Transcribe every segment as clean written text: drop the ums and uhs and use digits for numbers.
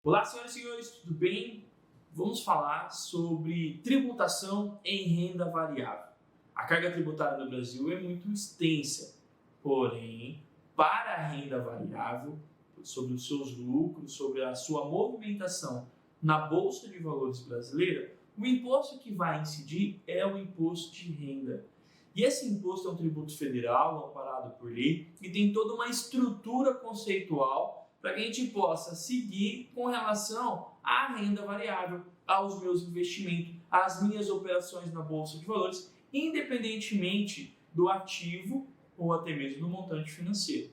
Olá, senhoras e senhores, tudo bem? Vamos falar sobre tributação em renda variável. A carga tributária no Brasil é muito extensa, porém, para a renda variável, sobre os seus lucros, sobre a sua movimentação na Bolsa de Valores brasileira, o imposto que vai incidir é o imposto de renda. E esse imposto é um tributo federal, amparado por lei, e tem toda uma estrutura conceitual para que a gente possa seguir com relação à renda variável, aos meus investimentos, às minhas operações na Bolsa de Valores, independentemente do ativo ou até mesmo do montante financeiro.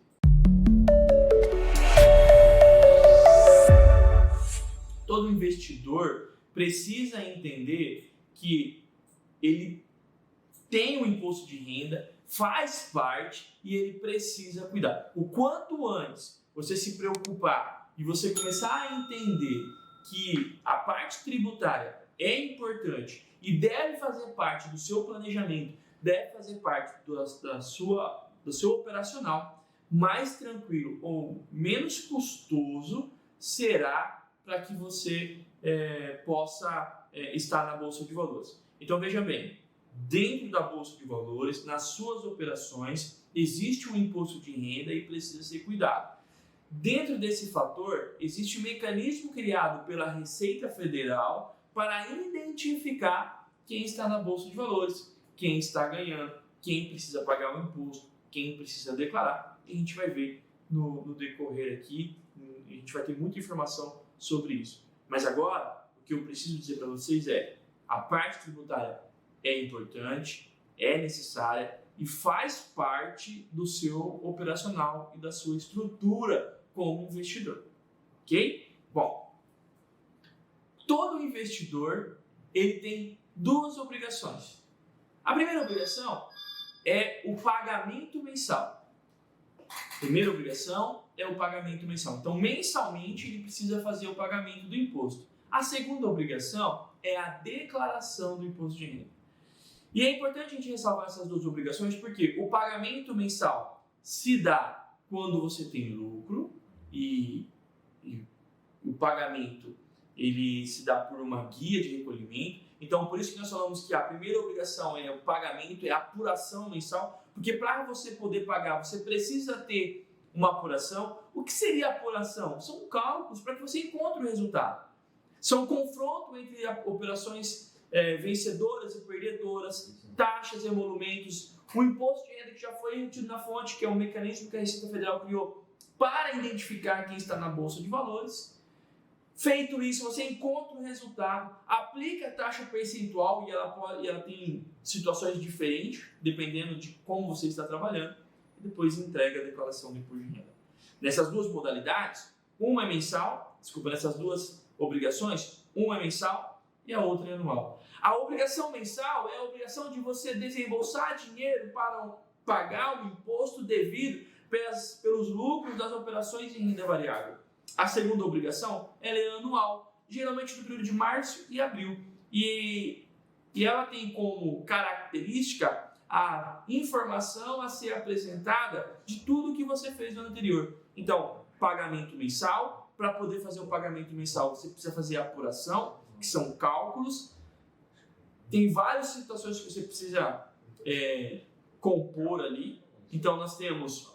Todo investidor precisa entender que ele tem um imposto de renda, faz parte e ele precisa cuidar. O quanto antes você se preocupar e você começar a entender que a parte tributária é importante e deve fazer parte do seu planejamento, deve fazer parte do seu operacional, mais tranquilo ou menos custoso será para que você possa estar na Bolsa de Valores. Então veja bem, dentro da Bolsa de Valores, nas suas operações, existe um imposto de renda e precisa ser cuidado. Dentro desse fator, existe um mecanismo criado pela Receita Federal para identificar quem está na Bolsa de Valores, quem está ganhando, quem precisa pagar o imposto, quem precisa declarar. E a gente vai ver no decorrer aqui, a gente vai ter muita informação sobre isso. Mas agora, o que eu preciso dizer para vocês é, a parte tributária é importante, é necessária e faz parte do seu operacional e da sua estrutura como investidor, ok? Bom, todo investidor ele tem duas obrigações. A primeira obrigação é o pagamento mensal. A primeira obrigação é o pagamento mensal. Então, mensalmente, ele precisa fazer o pagamento do imposto. A segunda obrigação é a declaração do imposto de renda. E é importante a gente ressalvar essas duas obrigações porque o pagamento mensal se dá quando você tem lucro e o pagamento ele se dá por uma guia de recolhimento. Então, por isso que nós falamos que a primeira obrigação é o pagamento, é a apuração mensal, porque para você poder pagar, você precisa ter uma apuração. O que seria apuração? São cálculos para que você encontre o resultado. São confronto entre operações vencedoras e perdedoras, taxas e emolumentos, o imposto de renda que já foi retido na fonte, que é um mecanismo que a Receita Federal criou para identificar quem está na Bolsa de Valores. Feito isso, você encontra o resultado, aplica a taxa percentual e ela tem situações diferentes, dependendo de como você está trabalhando, e depois entrega a declaração do imposto de renda. Nessas duas modalidades, nessas duas obrigações, uma é mensal e a outra é anual. A obrigação mensal é a obrigação de você desembolsar dinheiro para pagar o imposto devido pelos lucros das operações em renda variável. A segunda obrigação ela é anual, geralmente no período de março e abril. E ela tem como característica a informação a ser apresentada de tudo que você fez no ano anterior. Então, pagamento mensal. Para poder fazer o pagamento mensal, você precisa fazer a apuração, que são cálculos. Tem várias situações que você precisa compor ali. Então, nós temos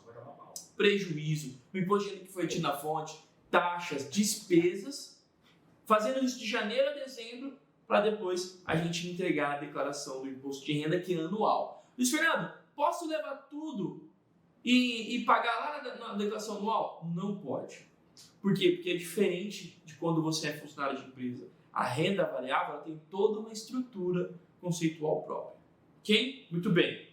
prejuízo, o imposto de renda que foi retido na fonte, taxas, despesas, fazendo isso de janeiro a dezembro, para depois a gente entregar a declaração do imposto de renda, que é anual. Luiz Fernando, posso levar tudo e pagar lá na declaração anual? Não pode. Por quê? Porque é diferente de quando você é funcionário de empresa. A renda variável ela tem toda uma estrutura conceitual própria. Ok? Muito bem.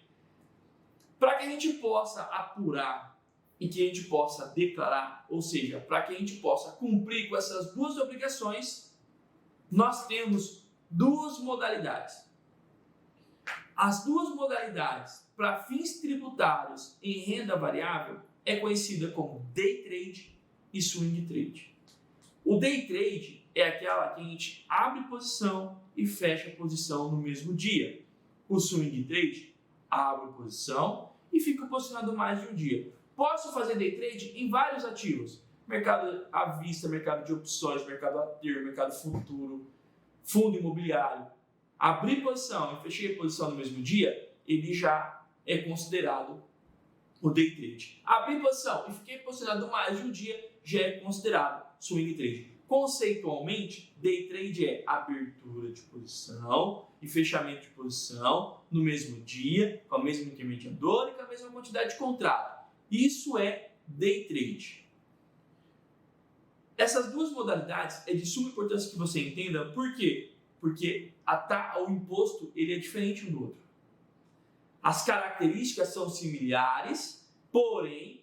Para que a gente possa apurar e que a gente possa declarar, ou seja, para que a gente possa cumprir com essas duas obrigações, nós temos duas modalidades. As duas modalidades para fins tributários em renda variável é conhecida como day trade e swing trade. O day trade é aquela que a gente abre posição e fecha posição no mesmo dia. O swing trade abre posição e fica posicionado mais de um dia. Posso fazer day trade em vários ativos, mercado à vista, mercado de opções, mercado a termo, mercado futuro, fundo imobiliário, abrir posição e fechei a posição no mesmo dia, ele já é considerado o day trade. Abrir posição e fiquei posicionado mais de um dia, já é considerado swing trade. Conceitualmente, day trade é abertura de posição e fechamento de posição no mesmo dia, com a mesma intermediadora e com a mesma quantidade de contrato. Isso é day trade. Essas duas modalidades é de suma importância que você entenda. Por quê? Porque o imposto ele é diferente um do outro. As características são similares, porém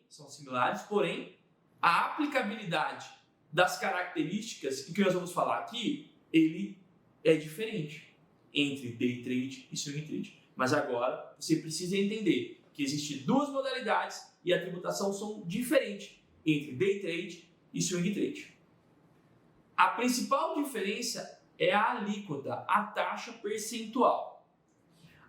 a aplicabilidade das características que nós vamos falar aqui, ele é diferente entre day trade e swing trade. Mas agora você precisa entender que existem duas modalidades e a tributação são diferentes entre day trade e swing trade. A principal diferença é a alíquota, a taxa percentual.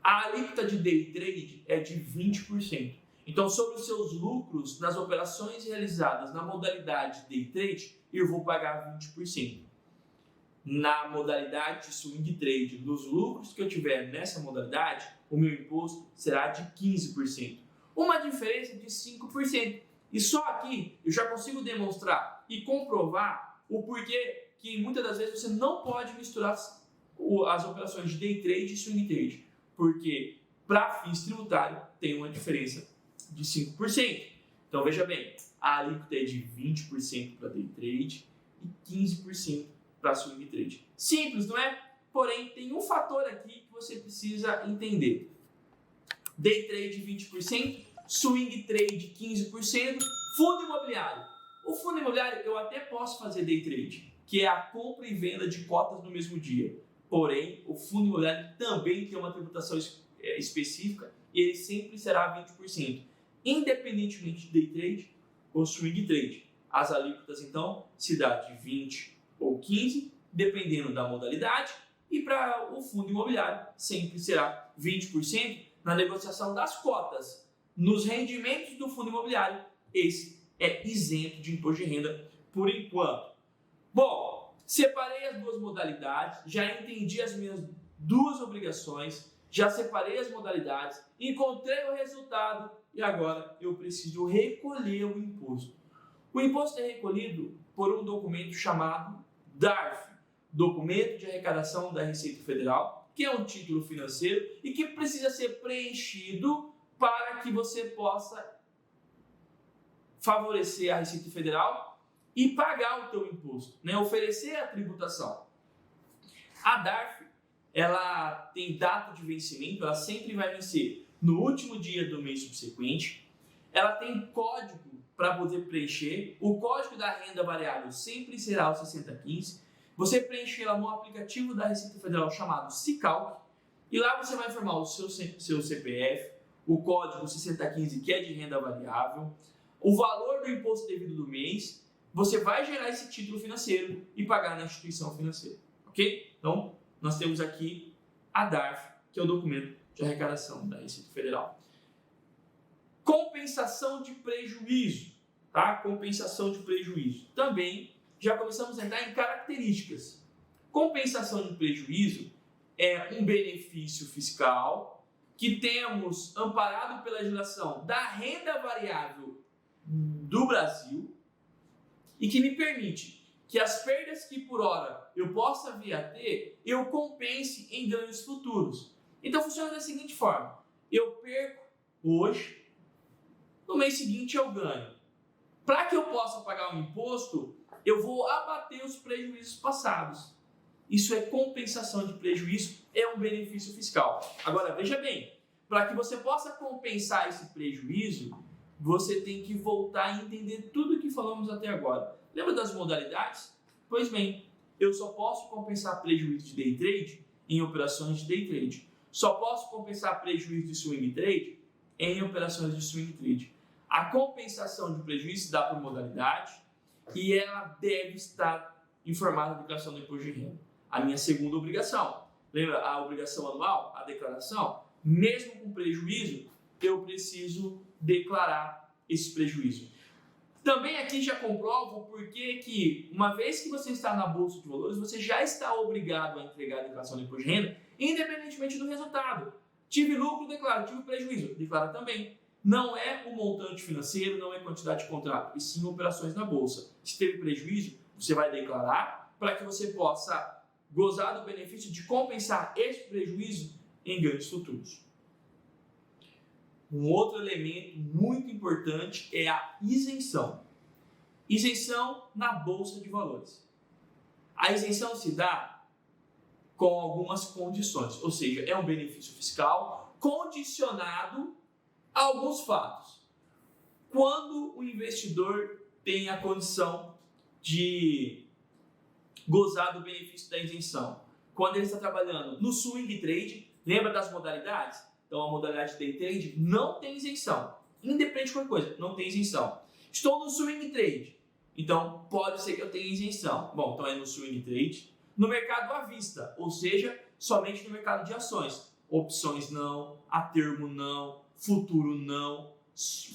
A alíquota de day trade é de 20%. Então, sobre os seus lucros nas operações realizadas na modalidade day trade, eu vou pagar 20%. Na modalidade swing trade, dos lucros que eu tiver nessa modalidade, o meu imposto será de 15%. Uma diferença de 5%. E só aqui eu já consigo demonstrar e comprovar o porquê que muitas das vezes você não pode misturar as operações de day trade e swing trade. Porque para fins tributários tem uma diferença de 5%. Então veja bem, a alíquota é de 20% para day trade e 15% para swing trade. Simples, não é? Porém, tem um fator aqui que você precisa entender. Day trade 20%, swing trade 15%, fundo imobiliário. O fundo imobiliário eu até posso fazer day trade, que é a compra e venda de cotas no mesmo dia. Porém, o fundo imobiliário também tem uma tributação específica e ele sempre será 20%, independentemente de day trade ou swing trade. As alíquotas, então, se dá de 20% ou 15%, dependendo da modalidade, e para o fundo imobiliário sempre será 20% na negociação das cotas. Nos rendimentos do fundo imobiliário, esse é isento de imposto de renda por enquanto. Bom, separei as duas modalidades, já entendi as minhas duas obrigações, já separei as modalidades, encontrei o resultado e agora eu preciso recolher o imposto. O imposto é recolhido por um documento chamado DARF, Documento de Arrecadação da Receita Federal, que é um título financeiro e que precisa ser preenchido para que você possa favorecer a Receita Federal e pagar o teu imposto, né? Oferecer a tributação. A DARF, ela tem data de vencimento, ela sempre vai vencer no último dia do mês subsequente. Ela tem código para poder preencher. O código da renda variável sempre será o 6015. Você preenche ela no aplicativo da Receita Federal chamado Sicalc e lá você vai informar o seu CPF, o código 6015 que é de renda variável, o valor do imposto devido do mês. Você vai gerar esse título financeiro e pagar na instituição financeira, ok? Então, nós temos aqui a DARF, que é o documento de arrecadação da Receita Federal. Compensação de prejuízo, tá? Compensação de prejuízo. Também já começamos a entrar em características. Compensação de prejuízo é um benefício fiscal que temos amparado pela legislação da renda variável do Brasil e que me permite que as perdas que por hora eu possa vir a ter, eu compense em ganhos futuros. Então funciona da seguinte forma: eu perco hoje, no mês seguinte eu ganho. Para que eu possa pagar o imposto, eu vou abater os prejuízos passados. Isso é compensação de prejuízo, é um benefício fiscal. Agora veja bem, para que você possa compensar esse prejuízo, você tem que voltar a entender tudo o que falamos até agora. Lembra das modalidades? Pois bem, eu só posso compensar prejuízo de day trade em operações de day trade. Só posso compensar prejuízo de swing trade em operações de swing trade. A compensação de prejuízo se dá por modalidade e ela deve estar informada na declaração do imposto de renda. A minha segunda obrigação. Lembra a obrigação anual, a declaração? Mesmo com prejuízo, eu preciso declarar esse prejuízo. Também aqui já comprovo porque que, uma vez que você está na Bolsa de Valores, você já está obrigado a entregar a declaração do imposto de renda, independentemente do resultado. Tive lucro, declara. Tive prejuízo, declara também. Não é o montante financeiro, não é quantidade de contrato, e sim operações na Bolsa. Se teve prejuízo, você vai declarar para que você possa gozar do benefício de compensar esse prejuízo em ganhos futuros. Um outro elemento muito importante é a isenção. Isenção na Bolsa de Valores. A isenção se dá com algumas condições, ou seja, é um benefício fiscal condicionado a alguns fatos. Quando o investidor tem a condição de gozar do benefício da isenção, quando ele está trabalhando no swing trade, lembra das modalidades? Então, a modalidade day trade não tem isenção. Independente de qualquer coisa, não tem isenção. Estou no swing trade, então pode ser que eu tenha isenção. Bom, então é no swing trade. No mercado à vista, ou seja, somente no mercado de ações. Opções não, a termo não, futuro não,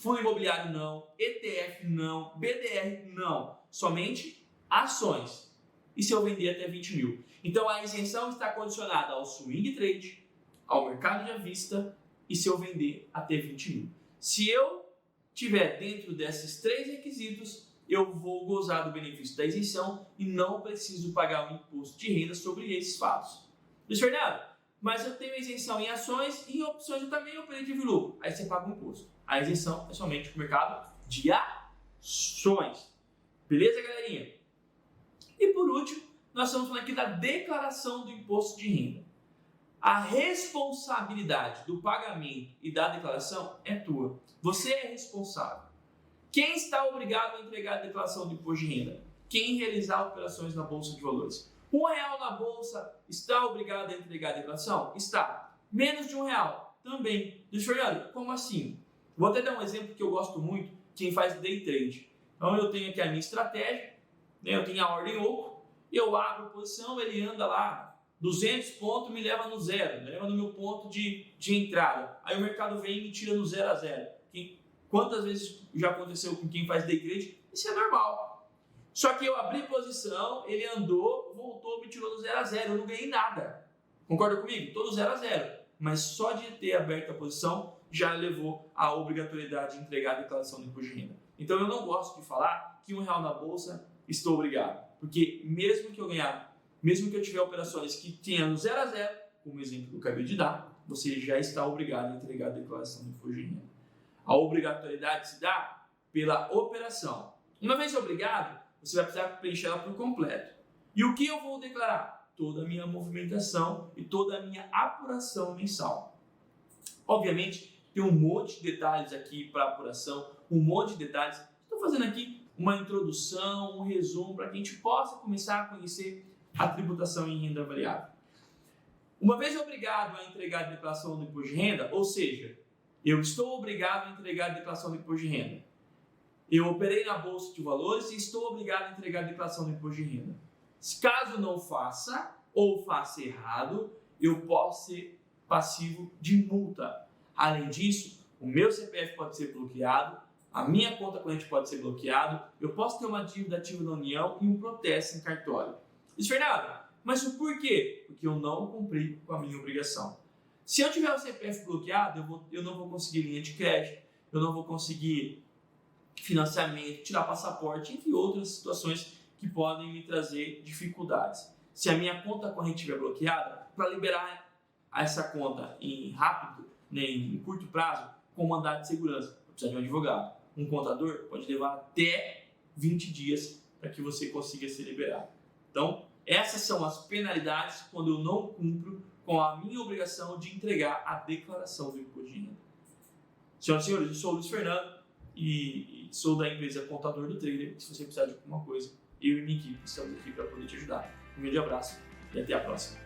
fundo imobiliário não, ETF não, BDR não. Somente ações. E se eu vender até 20 mil? Então, a isenção está condicionada ao swing trade, ao mercado de à vista e se eu vender até 20 mil. Se eu tiver dentro desses 3 requisitos, eu vou gozar do benefício da isenção e não preciso pagar o imposto de renda sobre esses fatos. Luiz Fernando, mas eu tenho isenção em ações e em opções eu também operei de lucro. Aí você paga o imposto. A isenção é somente para o mercado de ações. Beleza, galerinha? E por último, nós estamos falando aqui da declaração do imposto de renda. A responsabilidade do pagamento e da declaração é tua. Você é responsável. Quem está obrigado a entregar a declaração do imposto de renda? Quem realizar operações na Bolsa de Valores. R$1 na Bolsa, está obrigado a entregar a declaração? Está. Menos de R$1 também. Luiz Fernando, como assim? Vou até dar um exemplo que eu gosto muito, quem faz day trade. Então eu tenho aqui a minha estratégia, né? Eu tenho a ordem oco, eu abro a posição, ele anda lá 200 pontos, me leva no zero, me leva no meu ponto de entrada. Aí o mercado vem e me tira no 0 a 0. Quantas vezes já aconteceu com quem faz day trade? Isso é normal. Só que eu abri posição, ele andou, voltou, me tirou no 0 a 0. Eu não ganhei nada. Concorda comigo? Todo 0 a 0. Mas só de ter aberto a posição já levou à obrigatoriedade de entregar a declaração do imposto de renda. Então eu não gosto de falar que R$1 na bolsa estou obrigado. Porque mesmo que eu ganhar, mesmo que eu tiver operações que tenham no 0 a 0, como o exemplo que eu acabei de dar, você já está obrigado a entregar a declaração do imposto de renda. A obrigatoriedade se dá pela operação. Uma vez obrigado, você vai precisar preencher ela por completo. E o que eu vou declarar? Toda a minha movimentação e toda a minha apuração mensal. Obviamente, tem um monte de detalhes aqui para apuração, um monte de detalhes. Estou fazendo aqui uma introdução, um resumo, para que a gente possa começar a conhecer a tributação em renda variável. Uma vez obrigado a entregar a declaração do imposto de renda, ou seja, eu estou obrigado a entregar a declaração do imposto de renda. Eu operei na Bolsa de Valores e estou obrigado a entregar a declaração do imposto de renda. Caso não faça, ou faça errado, eu posso ser passivo de multa. Além disso, o meu CPF pode ser bloqueado, a minha conta corrente pode ser bloqueada, eu posso ter uma dívida ativa da União e um protesto em cartório. Isso, Fernando, mas o porquê? Porque eu não cumpri com a minha obrigação. Se eu tiver o CPF bloqueado, eu não vou conseguir linha de crédito, eu não vou conseguir financiamento, tirar passaporte, entre outras situações que podem me trazer dificuldades. Se a minha conta corrente estiver bloqueada, para liberar essa conta em rápido, né, em curto prazo, com mandado de segurança, eu preciso de um advogado. Um contador pode levar até 20 dias para que você consiga ser liberado. Então, essas são as penalidades quando eu não cumpro com a minha obrigação de entregar a declaração do imposto de renda. Senhoras e senhores, eu sou o Luiz Fernando e sou da empresa Contador do Trader. Se você precisar de alguma coisa, eu e minha equipe estamos aqui para poder te ajudar. Um grande abraço e até a próxima.